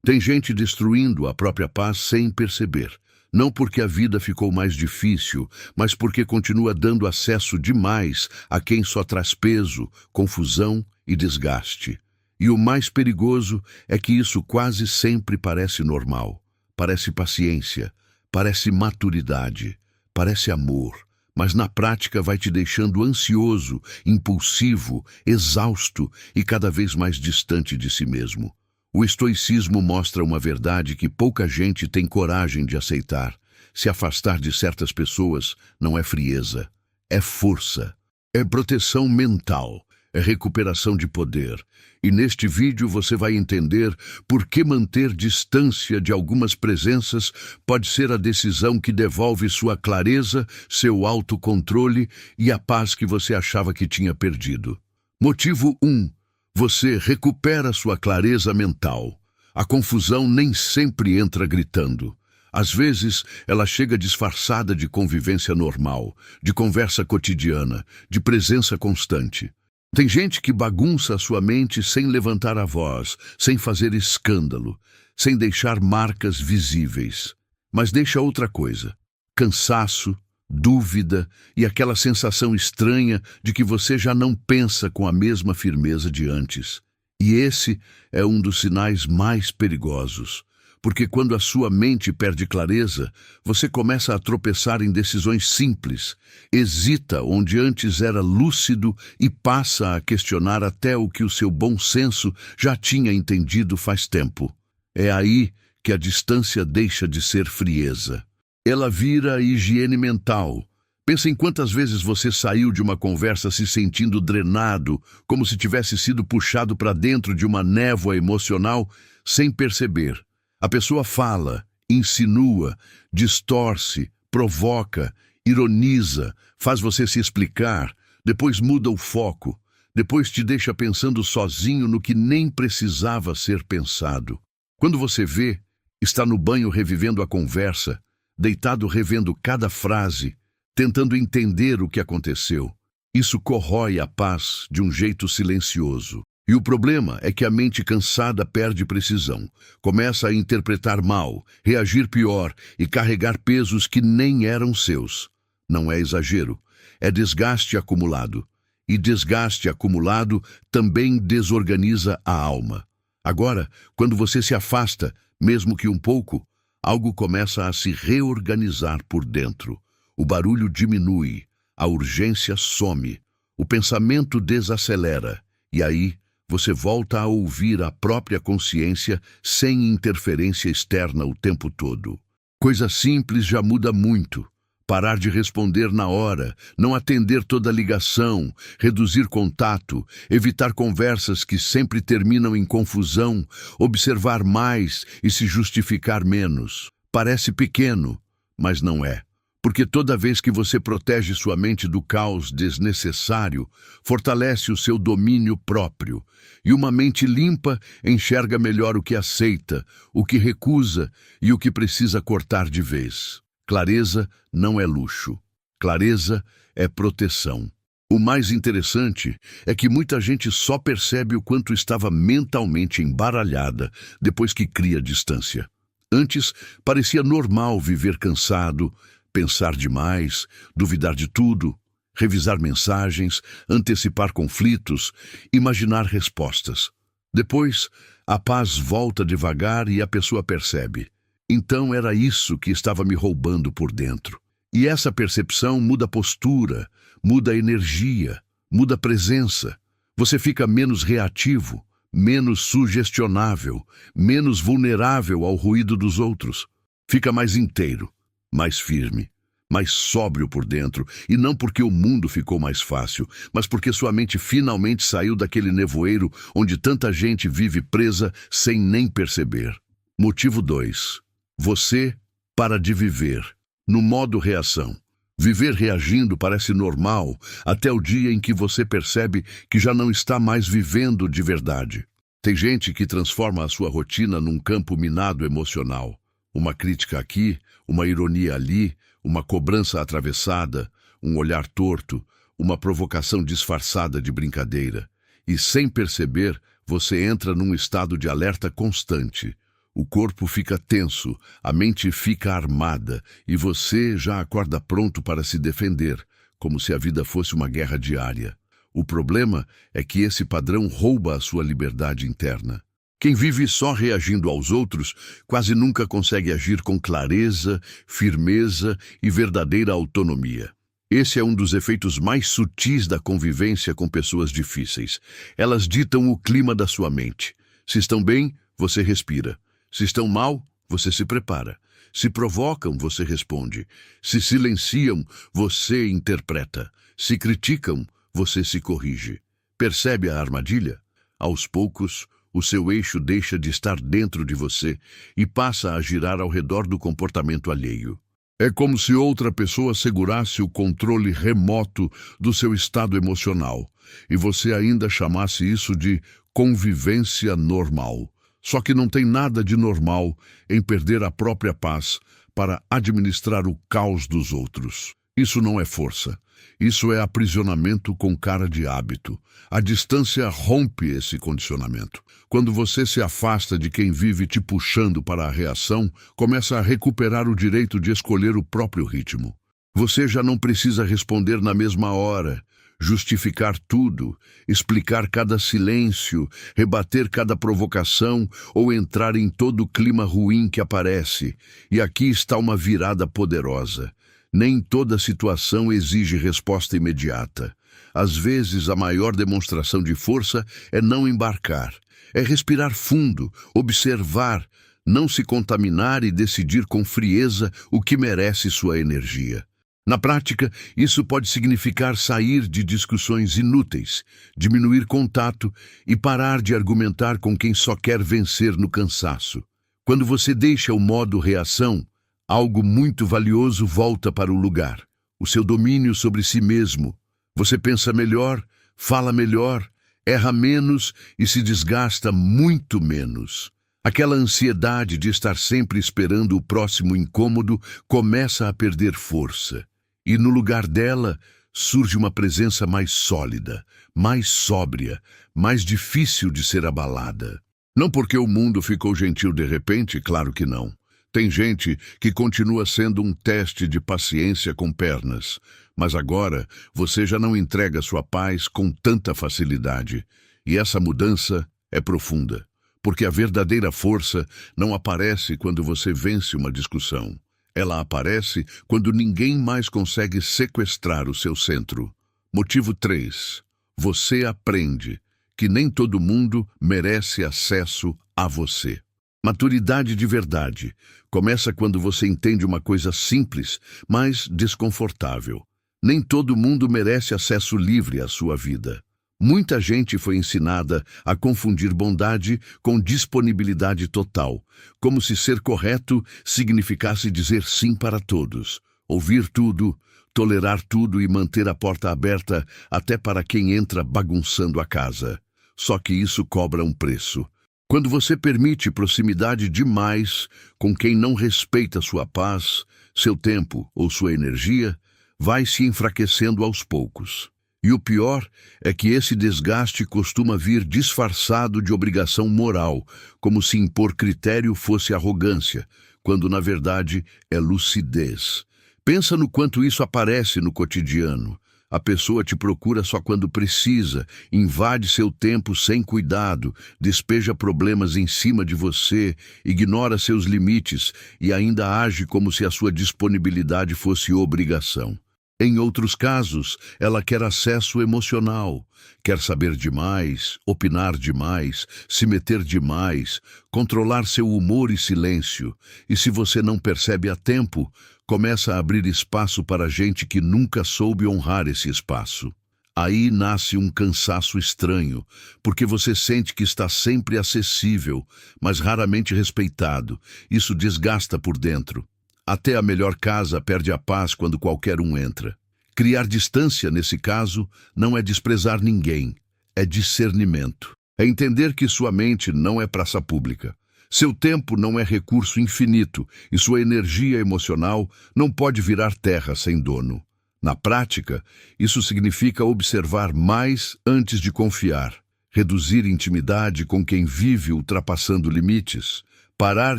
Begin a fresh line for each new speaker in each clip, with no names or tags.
Tem gente destruindo a própria paz sem perceber. Não porque a vida ficou mais difícil, mas porque continua dando acesso demais a quem só traz peso, confusão e desgaste. E o mais perigoso é que isso quase sempre parece normal, parece paciência, parece maturidade, parece amor, mas na prática vai te deixando ansioso, impulsivo, exausto e cada vez mais distante de si mesmo. O estoicismo mostra uma verdade que pouca gente tem coragem de aceitar. Se afastar de certas pessoas não é frieza, é força, é proteção mental, é recuperação de poder. E neste vídeo você vai entender por que manter distância de algumas presenças pode ser a decisão que devolve sua clareza, seu autocontrole e a paz que você achava que tinha perdido. Motivo 1. Você recupera sua clareza mental. A confusão nem sempre entra gritando. Às vezes, ela chega disfarçada de convivência normal, de conversa cotidiana, de presença constante. Tem gente que bagunça a sua mente sem levantar a voz, sem fazer escândalo, sem deixar marcas visíveis. Mas deixa outra coisa: cansaço, dúvida e aquela sensação estranha de que você já não pensa com a mesma firmeza de antes. E esse é um dos sinais mais perigosos, porque quando a sua mente perde clareza, você começa a tropeçar em decisões simples, hesita onde antes era lúcido e passa a questionar até o que o seu bom senso já tinha entendido faz tempo. É aí que a distância deixa de ser frieza. Ela vira higiene mental. Pensa em quantas vezes você saiu de uma conversa se sentindo drenado, como se tivesse sido puxado para dentro de uma névoa emocional, sem perceber. A pessoa fala, insinua, distorce, provoca, ironiza, faz você se explicar, depois muda o foco, depois te deixa pensando sozinho no que nem precisava ser pensado. Quando você vê, está no banho revivendo a conversa, deitado revendo cada frase, tentando entender o que aconteceu. Isso corrói a paz de um jeito silencioso. E o problema é que a mente cansada perde precisão, começa a interpretar mal, reagir pior e carregar pesos que nem eram seus. Não é exagero, é desgaste acumulado. E desgaste acumulado também desorganiza a alma. Agora, quando você se afasta, mesmo que um pouco, algo começa a se reorganizar por dentro. O barulho diminui, a urgência some, o pensamento desacelera, e aí você volta a ouvir a própria consciência sem interferência externa o tempo todo. Coisa simples já muda muito. Parar de responder na hora, não atender toda ligação, reduzir contato, evitar conversas que sempre terminam em confusão, observar mais e se justificar menos. Parece pequeno, mas não é. Porque toda vez que você protege sua mente do caos desnecessário, fortalece o seu domínio próprio. E uma mente limpa enxerga melhor o que aceita, o que recusa e o que precisa cortar de vez. Clareza não é luxo. Clareza é proteção. O mais interessante é que muita gente só percebe o quanto estava mentalmente embaralhada depois que cria distância. Antes, parecia normal viver cansado, pensar demais, duvidar de tudo, revisar mensagens, antecipar conflitos, imaginar respostas. Depois, a paz volta devagar e a pessoa percebe. Então era isso que estava me roubando por dentro. E essa percepção muda a postura, muda a energia, muda a presença. Você fica menos reativo, menos sugestionável, menos vulnerável ao ruído dos outros. Fica mais inteiro, mais firme, mais sóbrio por dentro, e não porque o mundo ficou mais fácil, mas porque sua mente finalmente saiu daquele nevoeiro onde tanta gente vive presa sem nem perceber. Motivo 2. Você para de viver, no modo reação. Viver reagindo parece normal, até o dia em que você percebe que já não está mais vivendo de verdade. Tem gente que transforma a sua rotina num campo minado emocional. Uma crítica aqui, uma ironia ali, uma cobrança atravessada, um olhar torto, uma provocação disfarçada de brincadeira. E sem perceber, você entra num estado de alerta constante. O corpo fica tenso, a mente fica armada e você já acorda pronto para se defender, como se a vida fosse uma guerra diária. O problema é que esse padrão rouba a sua liberdade interna. Quem vive só reagindo aos outros quase nunca consegue agir com clareza, firmeza e verdadeira autonomia. Esse é um dos efeitos mais sutis da convivência com pessoas difíceis. Elas ditam o clima da sua mente. Se estão bem, você respira. Se estão mal, você se prepara. Se provocam, você responde. Se silenciam, você interpreta. Se criticam, você se corrige. Percebe a armadilha? Aos poucos, o seu eixo deixa de estar dentro de você e passa a girar ao redor do comportamento alheio. É como se outra pessoa segurasse o controle remoto do seu estado emocional e você ainda chamasse isso de convivência normal. Só que não tem nada de normal em perder a própria paz para administrar o caos dos outros. Isso não é força. Isso é aprisionamento com cara de hábito. A distância rompe esse condicionamento. Quando você se afasta de quem vive te puxando para a reação, começa a recuperar o direito de escolher o próprio ritmo. Você já não precisa responder na mesma hora, justificar tudo, explicar cada silêncio, rebater cada provocação ou entrar em todo o clima ruim que aparece. E aqui está uma virada poderosa. Nem toda situação exige resposta imediata. Às vezes, a maior demonstração de força é não embarcar. É respirar fundo, observar, não se contaminar e decidir com frieza o que merece sua energia. Na prática, isso pode significar sair de discussões inúteis, diminuir contato e parar de argumentar com quem só quer vencer no cansaço. Quando você deixa o modo reação, algo muito valioso volta para o lugar, o seu domínio sobre si mesmo. Você pensa melhor, fala melhor, erra menos e se desgasta muito menos. Aquela ansiedade de estar sempre esperando o próximo incômodo começa a perder força. E no lugar dela surge uma presença mais sólida, mais sóbria, mais difícil de ser abalada. Não porque o mundo ficou gentil de repente, claro que não. Tem gente que continua sendo um teste de paciência com pernas, mas agora você já não entrega sua paz com tanta facilidade. E essa mudança é profunda, porque a verdadeira força não aparece quando você vence uma discussão. Ela aparece quando ninguém mais consegue sequestrar o seu centro. Motivo 3. Você aprende que nem todo mundo merece acesso a você. Maturidade de verdade começa quando você entende uma coisa simples, mas desconfortável. Nem todo mundo merece acesso livre à sua vida. Muita gente foi ensinada a confundir bondade com disponibilidade total, como se ser correto significasse dizer sim para todos, ouvir tudo, tolerar tudo e manter a porta aberta até para quem entra bagunçando a casa. Só que isso cobra um preço. Quando você permite proximidade demais com quem não respeita sua paz, seu tempo ou sua energia, vai se enfraquecendo aos poucos. E o pior é que esse desgaste costuma vir disfarçado de obrigação moral, como se impor critério fosse arrogância, quando na verdade é lucidez. Pensa no quanto isso aparece no cotidiano. A pessoa te procura só quando precisa, invade seu tempo sem cuidado, despeja problemas em cima de você, ignora seus limites e ainda age como se a sua disponibilidade fosse obrigação. Em outros casos, ela quer acesso emocional, quer saber demais, opinar demais, se meter demais, controlar seu humor e silêncio. E se você não percebe a tempo, começa a abrir espaço para gente que nunca soube honrar esse espaço. Aí nasce um cansaço estranho, porque você sente que está sempre acessível, mas raramente respeitado. Isso desgasta por dentro. Até a melhor casa perde a paz quando qualquer um entra. Criar distância, nesse caso, não é desprezar ninguém, é discernimento. É entender que sua mente não é praça pública. Seu tempo não é recurso infinito e sua energia emocional não pode virar terra sem dono. Na prática, isso significa observar mais antes de confiar, reduzir intimidade com quem vive ultrapassando limites, Parar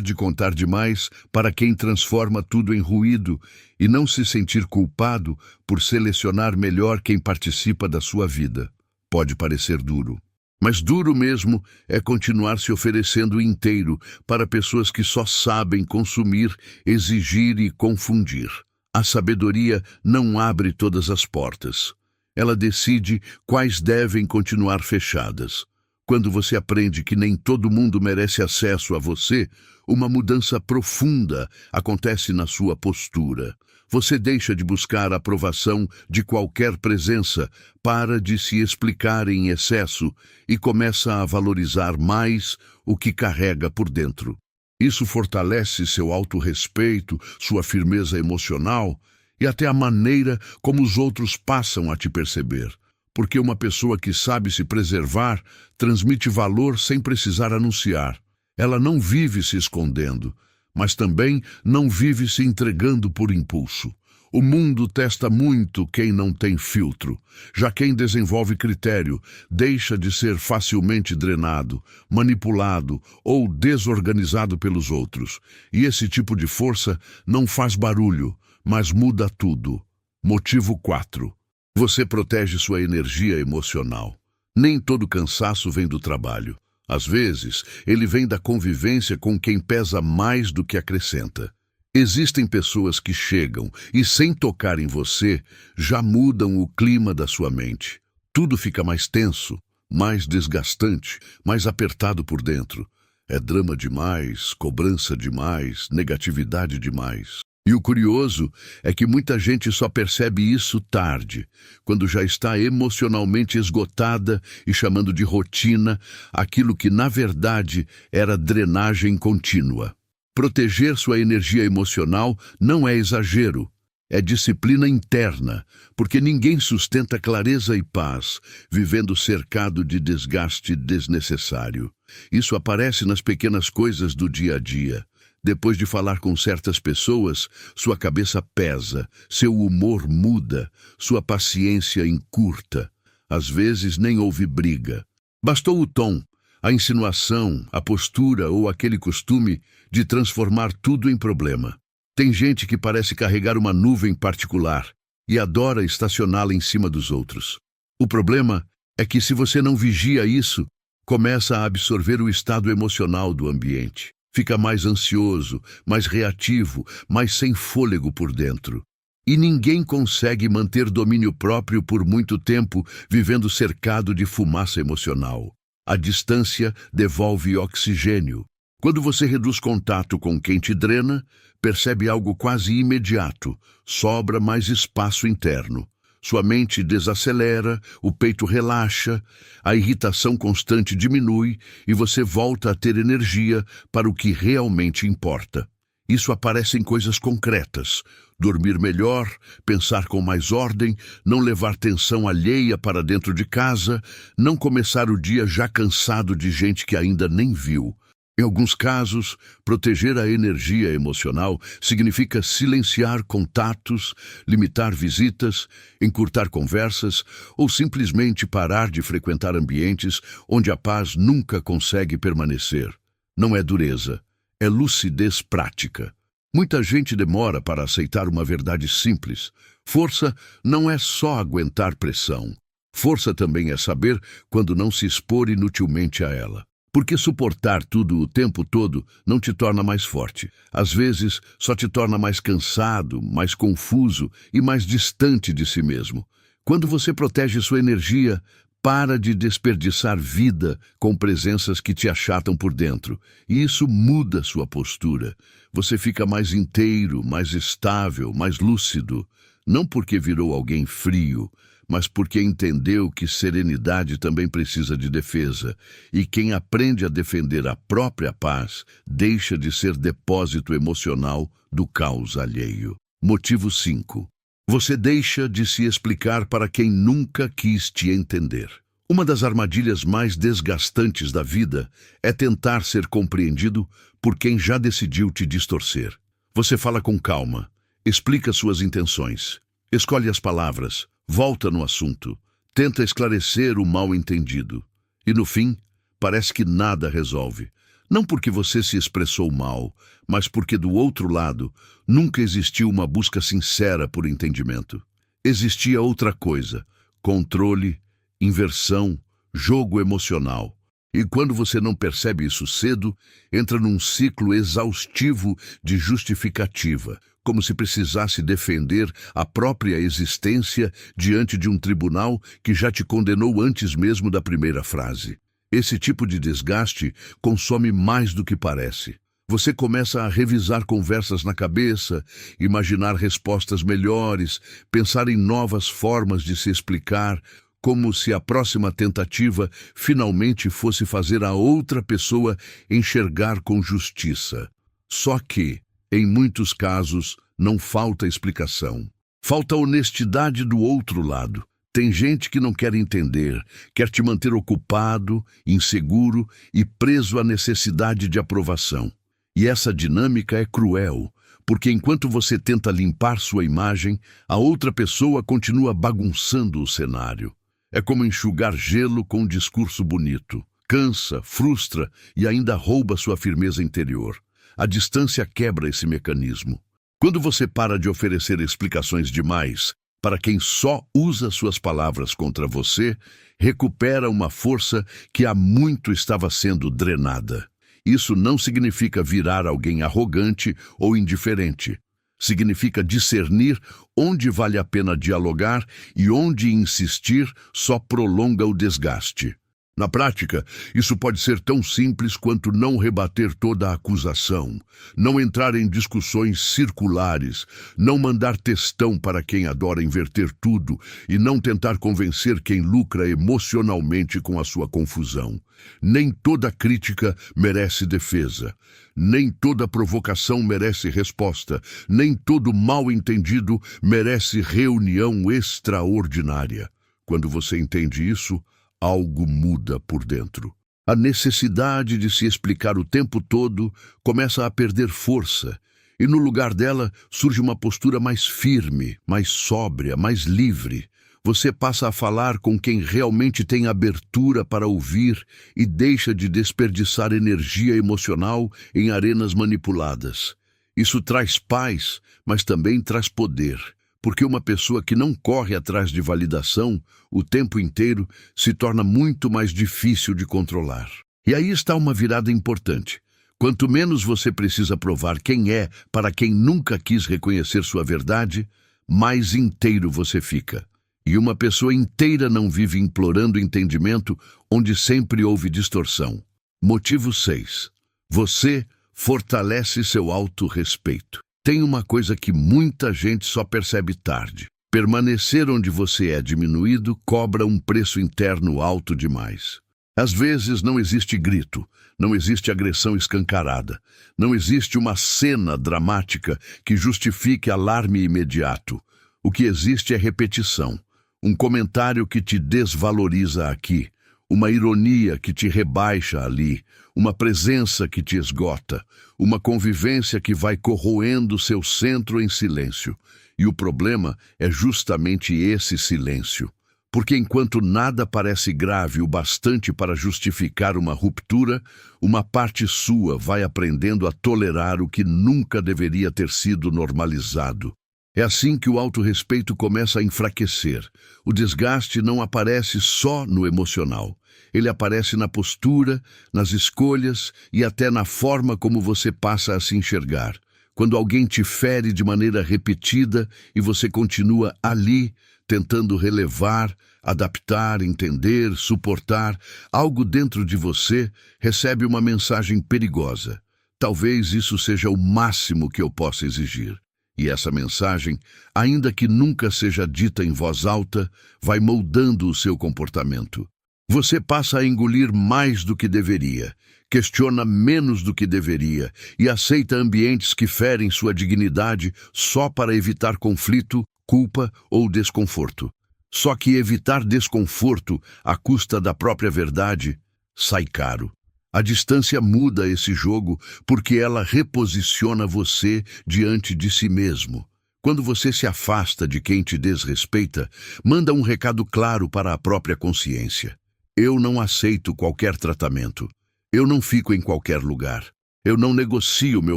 de contar demais para quem transforma tudo em ruído e não se sentir culpado por selecionar melhor quem participa da sua vida. Pode parecer duro, mas duro mesmo é continuar se oferecendo inteiro para pessoas que só sabem consumir, exigir e confundir. A sabedoria não abre todas as portas. Ela decide quais devem continuar fechadas. Quando você aprende que nem todo mundo merece acesso a você, uma mudança profunda acontece na sua postura. Você deixa de buscar a aprovação de qualquer presença, para de se explicar em excesso e começa a valorizar mais o que carrega por dentro. Isso fortalece seu autorrespeito, sua firmeza emocional e até a maneira como os outros passam a te perceber. Porque uma pessoa que sabe se preservar transmite valor sem precisar anunciar. Ela não vive se escondendo, mas também não vive se entregando por impulso. O mundo testa muito quem não tem filtro. Já quem desenvolve critério deixa de ser facilmente drenado, manipulado ou desorganizado pelos outros. E esse tipo de força não faz barulho, mas muda tudo. Motivo 4. Você protege sua energia emocional. Nem todo cansaço vem do trabalho. Às vezes, ele vem da convivência com quem pesa mais do que acrescenta. Existem pessoas que chegam e, sem tocar em você, já mudam o clima da sua mente. Tudo fica mais tenso, mais desgastante, mais apertado por dentro. É drama demais, cobrança demais, negatividade demais. E o curioso é que muita gente só percebe isso tarde, quando já está emocionalmente esgotada e chamando de rotina aquilo que, na verdade, era drenagem contínua. Proteger sua energia emocional não é exagero, é disciplina interna, porque ninguém sustenta clareza e paz, vivendo cercado de desgaste desnecessário. Isso aparece nas pequenas coisas do dia a dia. Depois de falar com certas pessoas, sua cabeça pesa, seu humor muda, sua paciência encurta. Às vezes nem houve briga. Bastou o tom, a insinuação, a postura ou aquele costume de transformar tudo em problema. Tem gente que parece carregar uma nuvem particular e adora estacioná-la em cima dos outros. O problema é que, se você não vigia isso, começa a absorver o estado emocional do ambiente. Fica mais ansioso, mais reativo, mais sem fôlego por dentro. E ninguém consegue manter domínio próprio por muito tempo vivendo cercado de fumaça emocional. A distância devolve oxigênio. Quando você reduz contato com quem te drena, percebe algo quase imediato: sobra mais espaço interno. Sua mente desacelera, o peito relaxa, a irritação constante diminui e você volta a ter energia para o que realmente importa. Isso aparece em coisas concretas: dormir melhor, pensar com mais ordem, não levar tensão alheia para dentro de casa, não começar o dia já cansado de gente que ainda nem viu. Em alguns casos, proteger a energia emocional significa silenciar contatos, limitar visitas, encurtar conversas ou simplesmente parar de frequentar ambientes onde a paz nunca consegue permanecer. Não é dureza, é lucidez prática. Muita gente demora para aceitar uma verdade simples. Força não é só aguentar pressão. Força também é saber quando não se expor inutilmente a ela. Porque suportar tudo o tempo todo não te torna mais forte. Às vezes, só te torna mais cansado, mais confuso e mais distante de si mesmo. Quando você protege sua energia, para de desperdiçar vida com presenças que te achatam por dentro. E isso muda sua postura. Você fica mais inteiro, mais estável, mais lúcido. Não porque virou alguém frio, mas porque entendeu que serenidade também precisa de defesa, e quem aprende a defender a própria paz deixa de ser depósito emocional do caos alheio. Motivo 5. Você deixa de se explicar para quem nunca quis te entender. Uma das armadilhas mais desgastantes da vida é tentar ser compreendido por quem já decidiu te distorcer. Você fala com calma, explica suas intenções, escolhe as palavras, volta no assunto, tenta esclarecer o mal-entendido. E no fim, parece que nada resolve. Não porque você se expressou mal, mas porque do outro lado nunca existiu uma busca sincera por entendimento. Existia outra coisa: controle, inversão, jogo emocional. E quando você não percebe isso cedo, entra num ciclo exaustivo de justificativa, como se precisasse defender a própria existência diante de um tribunal que já te condenou antes mesmo da primeira frase. Esse tipo de desgaste consome mais do que parece. Você começa a revisar conversas na cabeça, imaginar respostas melhores, pensar em novas formas de se explicar, como se a próxima tentativa finalmente fosse fazer a outra pessoa enxergar com justiça. Só que, em muitos casos, não falta explicação. Falta honestidade do outro lado. Tem gente que não quer entender, quer te manter ocupado, inseguro e preso à necessidade de aprovação. E essa dinâmica é cruel, porque enquanto você tenta limpar sua imagem, a outra pessoa continua bagunçando o cenário. É como enxugar gelo com um discurso bonito. Cansa, frustra e ainda rouba sua firmeza interior. A distância quebra esse mecanismo. Quando você para de oferecer explicações demais para quem só usa suas palavras contra você, recupera uma força que há muito estava sendo drenada. Isso não significa virar alguém arrogante ou indiferente. Significa discernir onde vale a pena dialogar e onde insistir só prolonga o desgaste. Na prática, isso pode ser tão simples quanto não rebater toda a acusação, não entrar em discussões circulares, não mandar textão para quem adora inverter tudo e não tentar convencer quem lucra emocionalmente com a sua confusão. Nem toda crítica merece defesa, nem toda provocação merece resposta, nem todo mal-entendido merece reunião extraordinária. Quando você entende isso, algo muda por dentro. A necessidade de se explicar o tempo todo começa a perder força, e no lugar dela surge uma postura mais firme, mais sóbria, mais livre. Você passa a falar com quem realmente tem abertura para ouvir e deixa de desperdiçar energia emocional em arenas manipuladas. Isso traz paz, mas também traz poder. Porque uma pessoa que não corre atrás de validação o tempo inteiro se torna muito mais difícil de controlar. E aí está uma virada importante. Quanto menos você precisa provar quem é para quem nunca quis reconhecer sua verdade, mais inteiro você fica. E uma pessoa inteira não vive implorando entendimento onde sempre houve distorção. Motivo 6. Você fortalece seu autorrespeito. Tem uma coisa que muita gente só percebe tarde. Permanecer onde você é diminuído cobra um preço interno alto demais. Às vezes não existe grito, não existe agressão escancarada, não existe uma cena dramática que justifique alarme imediato. O que existe é repetição, um comentário que te desvaloriza aqui, uma ironia que te rebaixa ali, uma presença que te esgota, uma convivência que vai corroendo seu centro em silêncio. E o problema é justamente esse silêncio. Porque enquanto nada parece grave o bastante para justificar uma ruptura, uma parte sua vai aprendendo a tolerar o que nunca deveria ter sido normalizado. É assim que o autorrespeito começa a enfraquecer. O desgaste não aparece só no emocional. Ele aparece na postura, nas escolhas e até na forma como você passa a se enxergar. Quando alguém te fere de maneira repetida e você continua ali, tentando relevar, adaptar, entender, suportar, algo dentro de você recebe uma mensagem perigosa. Talvez isso seja o máximo que eu possa exigir. E essa mensagem, ainda que nunca seja dita em voz alta, vai moldando o seu comportamento. Você passa a engolir mais do que deveria, questiona menos do que deveria e aceita ambientes que ferem sua dignidade só para evitar conflito, culpa ou desconforto. Só que evitar desconforto à custa da própria verdade sai caro. A distância muda esse jogo porque ela reposiciona você diante de si mesmo. Quando você se afasta de quem te desrespeita, manda um recado claro para a própria consciência. Eu não aceito qualquer tratamento. Eu não fico em qualquer lugar. Eu não negocio meu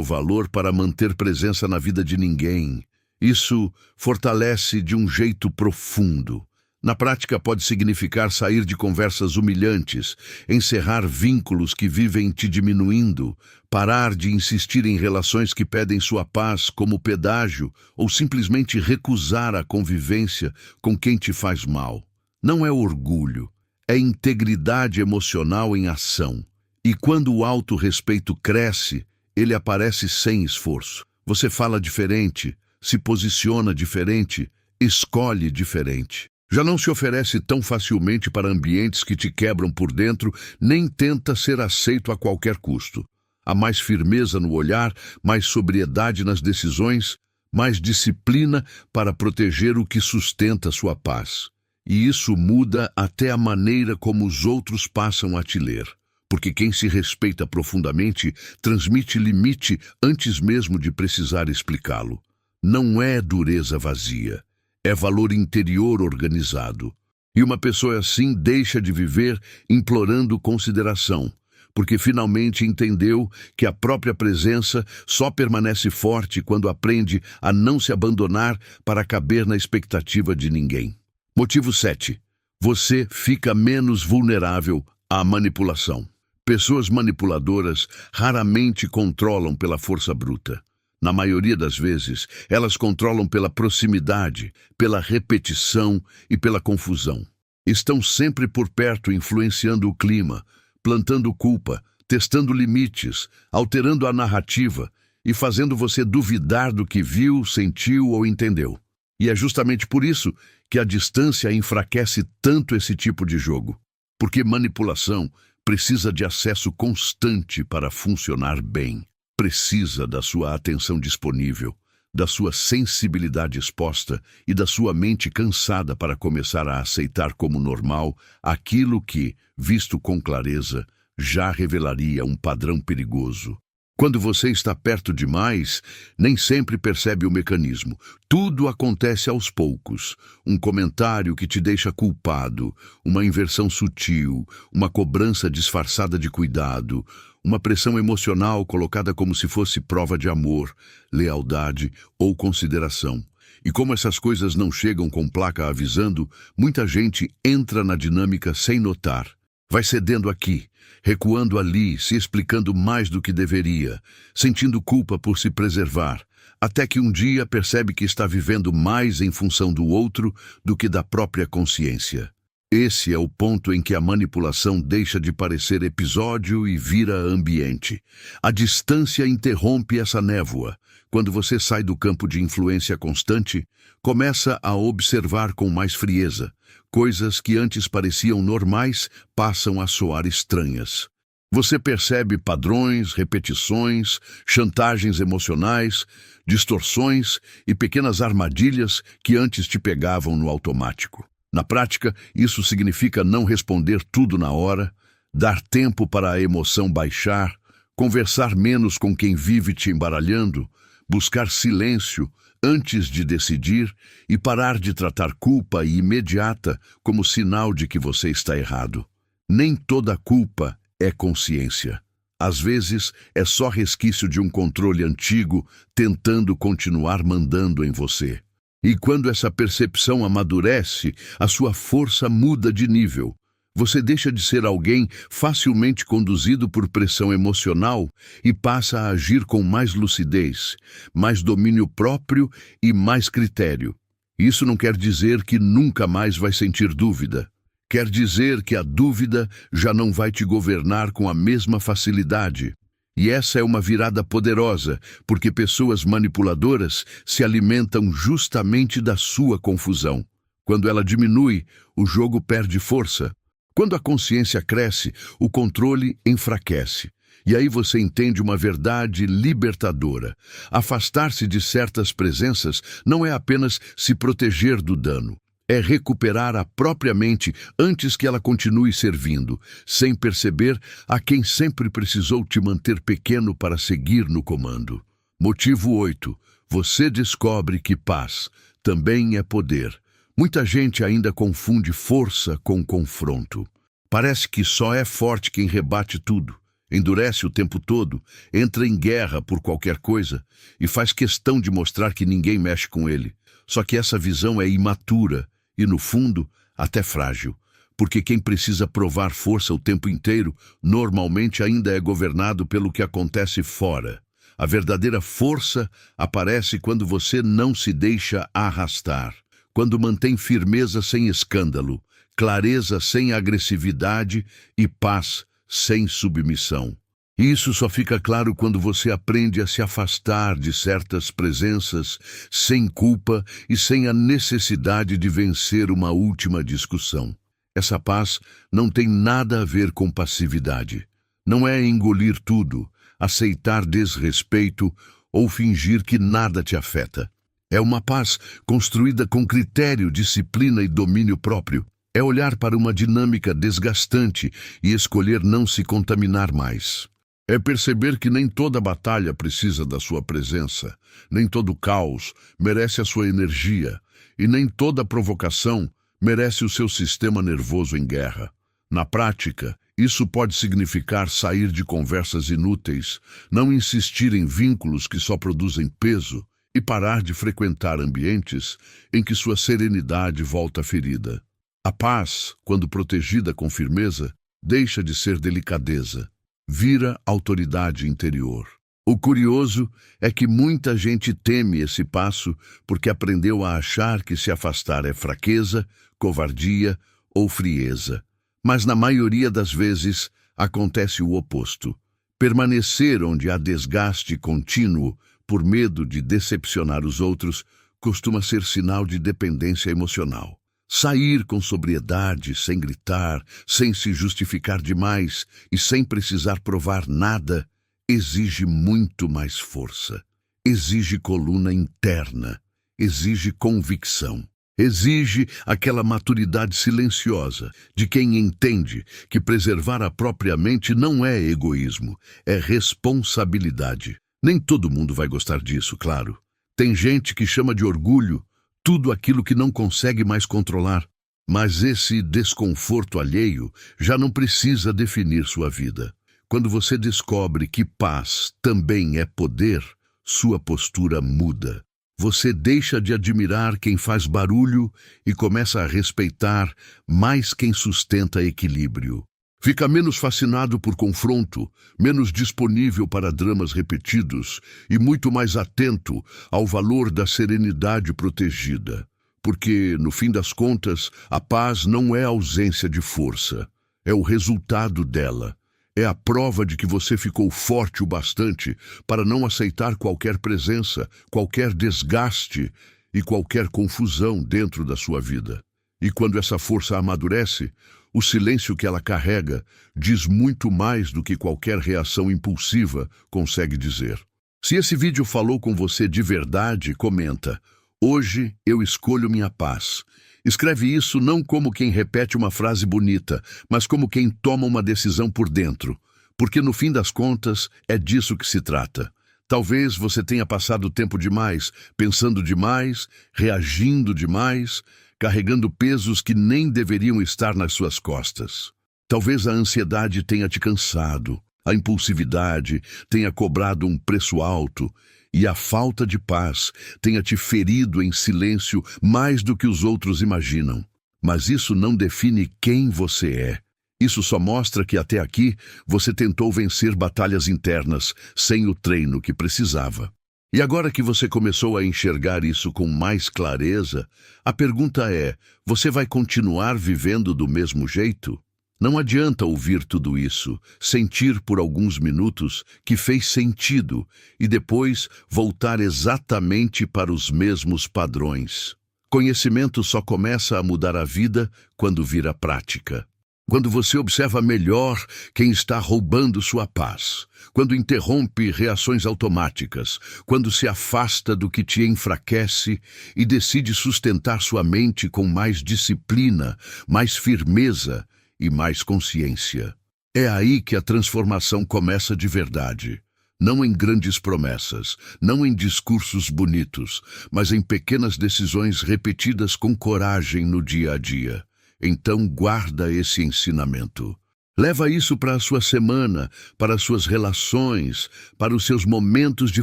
valor para manter presença na vida de ninguém. Isso fortalece de um jeito profundo. Na prática, pode significar sair de conversas humilhantes, encerrar vínculos que vivem te diminuindo, parar de insistir em relações que pedem sua paz como pedágio ou simplesmente recusar a convivência com quem te faz mal. Não é orgulho, é integridade emocional em ação. E quando o autorrespeito cresce, ele aparece sem esforço. Você fala diferente, se posiciona diferente, escolhe diferente. Já não se oferece tão facilmente para ambientes que te quebram por dentro, nem tenta ser aceito a qualquer custo. Há mais firmeza no olhar, mais sobriedade nas decisões, mais disciplina para proteger o que sustenta sua paz. E isso muda até a maneira como os outros passam a te ler. Porque quem se respeita profundamente transmite limite antes mesmo de precisar explicá-lo. Não é dureza vazia. É valor interior organizado. E uma pessoa assim deixa de viver implorando consideração, porque finalmente entendeu que a própria presença só permanece forte quando aprende a não se abandonar para caber na expectativa de ninguém. Motivo 7. Você fica menos vulnerável à manipulação. Pessoas manipuladoras raramente controlam pela força bruta. Na maioria das vezes, elas controlam pela proximidade, pela repetição e pela confusão. Estão sempre por perto influenciando o clima, plantando culpa, testando limites, alterando a narrativa e fazendo você duvidar do que viu, sentiu ou entendeu. E é justamente por isso que a distância enfraquece tanto esse tipo de jogo. Porque manipulação precisa de acesso constante para funcionar bem. Precisa da sua atenção disponível, da sua sensibilidade exposta e da sua mente cansada para começar a aceitar como normal aquilo que, visto com clareza, já revelaria um padrão perigoso. Quando você está perto demais, nem sempre percebe o mecanismo. Tudo acontece aos poucos. Um comentário que te deixa culpado, uma inversão sutil, uma cobrança disfarçada de cuidado, uma pressão emocional colocada como se fosse prova de amor, lealdade ou consideração. E como essas coisas não chegam com placa avisando, muita gente entra na dinâmica sem notar. Vai cedendo aqui, recuando ali, se explicando mais do que deveria, sentindo culpa por se preservar, até que um dia percebe que está vivendo mais em função do outro do que da própria consciência. Esse é o ponto em que a manipulação deixa de parecer episódio e vira ambiente. A distância interrompe essa névoa. Quando você sai do campo de influência constante, começa a observar com mais frieza. Coisas que antes pareciam normais passam a soar estranhas. Você percebe padrões, repetições, chantagens emocionais, distorções e pequenas armadilhas que antes te pegavam no automático. Na prática, isso significa não responder tudo na hora, dar tempo para a emoção baixar, conversar menos com quem vive te embaralhando, buscar silêncio antes de decidir e parar de tratar culpa imediata como sinal de que você está errado. Nem toda culpa é consciência. Às vezes, é só resquício de um controle antigo tentando continuar mandando em você. E quando essa percepção amadurece, a sua força muda de nível. Você deixa de ser alguém facilmente conduzido por pressão emocional e passa a agir com mais lucidez, mais domínio próprio e mais critério. Isso não quer dizer que nunca mais vai sentir dúvida. Quer dizer que a dúvida já não vai te governar com a mesma facilidade. E essa é uma virada poderosa, porque pessoas manipuladoras se alimentam justamente da sua confusão. Quando ela diminui, o jogo perde força. Quando a consciência cresce, o controle enfraquece. E aí você entende uma verdade libertadora. Afastar-se de certas presenças não é apenas se proteger do dano. É recuperar a própria mente antes que ela continue servindo, sem perceber a quem sempre precisou te manter pequeno para seguir no comando. Motivo 8. Você descobre que paz também é poder. Muita gente ainda confunde força com confronto. Parece que só é forte quem rebate tudo, endurece o tempo todo, entra em guerra por qualquer coisa e faz questão de mostrar que ninguém mexe com ele. Só que essa visão é imatura e, no fundo, até frágil, porque quem precisa provar força o tempo inteiro normalmente ainda é governado pelo que acontece fora. A verdadeira força aparece quando você não se deixa arrastar, quando mantém firmeza sem escândalo, clareza sem agressividade e paz sem submissão. Isso só fica claro quando você aprende a se afastar de certas presenças sem culpa e sem a necessidade de vencer uma última discussão. Essa paz não tem nada a ver com passividade. Não é engolir tudo, aceitar desrespeito ou fingir que nada te afeta. É uma paz construída com critério, disciplina e domínio próprio. É olhar para uma dinâmica desgastante e escolher não se contaminar mais. É perceber que nem toda batalha precisa da sua presença, nem todo caos merece a sua energia, e nem toda provocação merece o seu sistema nervoso em guerra. Na prática, isso pode significar sair de conversas inúteis, não insistir em vínculos que só produzem peso e parar de frequentar ambientes em que sua serenidade volta ferida. A paz, quando protegida com firmeza, deixa de ser delicadeza, vira autoridade interior. O curioso é que muita gente teme esse passo porque aprendeu a achar que se afastar é fraqueza, covardia ou frieza. Mas na maioria das vezes acontece o oposto. Permanecer onde há desgaste contínuo por medo de decepcionar os outros costuma ser sinal de dependência emocional. Sair com sobriedade, sem gritar, sem se justificar demais e sem precisar provar nada, exige muito mais força. Exige coluna interna, exige convicção. Exige aquela maturidade silenciosa de quem entende que preservar a própria mente não é egoísmo, é responsabilidade. Nem todo mundo vai gostar disso, claro. Tem gente que chama de orgulho tudo aquilo que não consegue mais controlar. Mas esse desconforto alheio já não precisa definir sua vida. Quando você descobre que paz também é poder, sua postura muda. Você deixa de admirar quem faz barulho e começa a respeitar mais quem sustenta equilíbrio. Fica menos fascinado por confronto, menos disponível para dramas repetidos e muito mais atento ao valor da serenidade protegida. Porque, no fim das contas, a paz não é ausência de força, é o resultado dela. É a prova de que você ficou forte o bastante para não aceitar qualquer presença, qualquer desgaste e qualquer confusão dentro da sua vida. E quando essa força amadurece, o silêncio que ela carrega diz muito mais do que qualquer reação impulsiva consegue dizer. Se esse vídeo falou com você de verdade, comenta: hoje eu escolho minha paz. Escreve isso não como quem repete uma frase bonita, mas como quem toma uma decisão por dentro. Porque no fim das contas é disso que se trata. Talvez você tenha passado tempo demais, pensando demais, reagindo demais, carregando pesos que nem deveriam estar nas suas costas. Talvez a ansiedade tenha te cansado, a impulsividade tenha cobrado um preço alto e a falta de paz tenha te ferido em silêncio mais do que os outros imaginam. Mas isso não define quem você é. Isso só mostra que até aqui você tentou vencer batalhas internas sem o treino que precisava. E agora que você começou a enxergar isso com mais clareza, a pergunta é: você vai continuar vivendo do mesmo jeito? Não adianta ouvir tudo isso, sentir por alguns minutos que fez sentido e depois voltar exatamente para os mesmos padrões. Conhecimento só começa a mudar a vida quando vira prática. Quando você observa melhor quem está roubando sua paz, quando interrompe reações automáticas, quando se afasta do que te enfraquece e decide sustentar sua mente com mais disciplina, mais firmeza e mais consciência. É aí que a transformação começa de verdade. Não em grandes promessas, não em discursos bonitos, mas em pequenas decisões repetidas com coragem no dia a dia. Então guarda esse ensinamento. Leva isso para a sua semana, para as suas relações, para os seus momentos de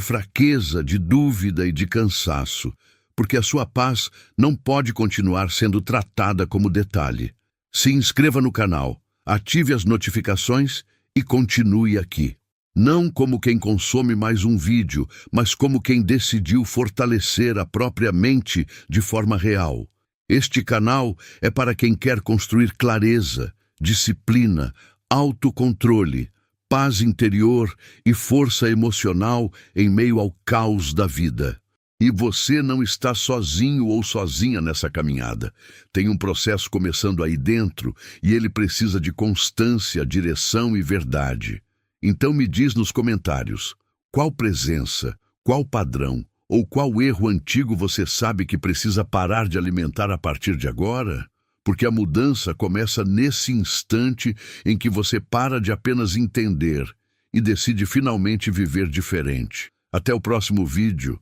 fraqueza, de dúvida e de cansaço, porque a sua paz não pode continuar sendo tratada como detalhe. Se inscreva no canal, ative as notificações e continue aqui. Não como quem consome mais um vídeo, mas como quem decidiu fortalecer a própria mente de forma real. Este canal é para quem quer construir clareza, disciplina, autocontrole, paz interior e força emocional em meio ao caos da vida. E você não está sozinho ou sozinha nessa caminhada. Tem um processo começando aí dentro e ele precisa de constância, direção e verdade. Então me diz nos comentários, qual presença, qual padrão ou qual erro antigo você sabe que precisa parar de alimentar a partir de agora? Porque a mudança começa nesse instante em que você para de apenas entender e decide finalmente viver diferente. Até o próximo vídeo.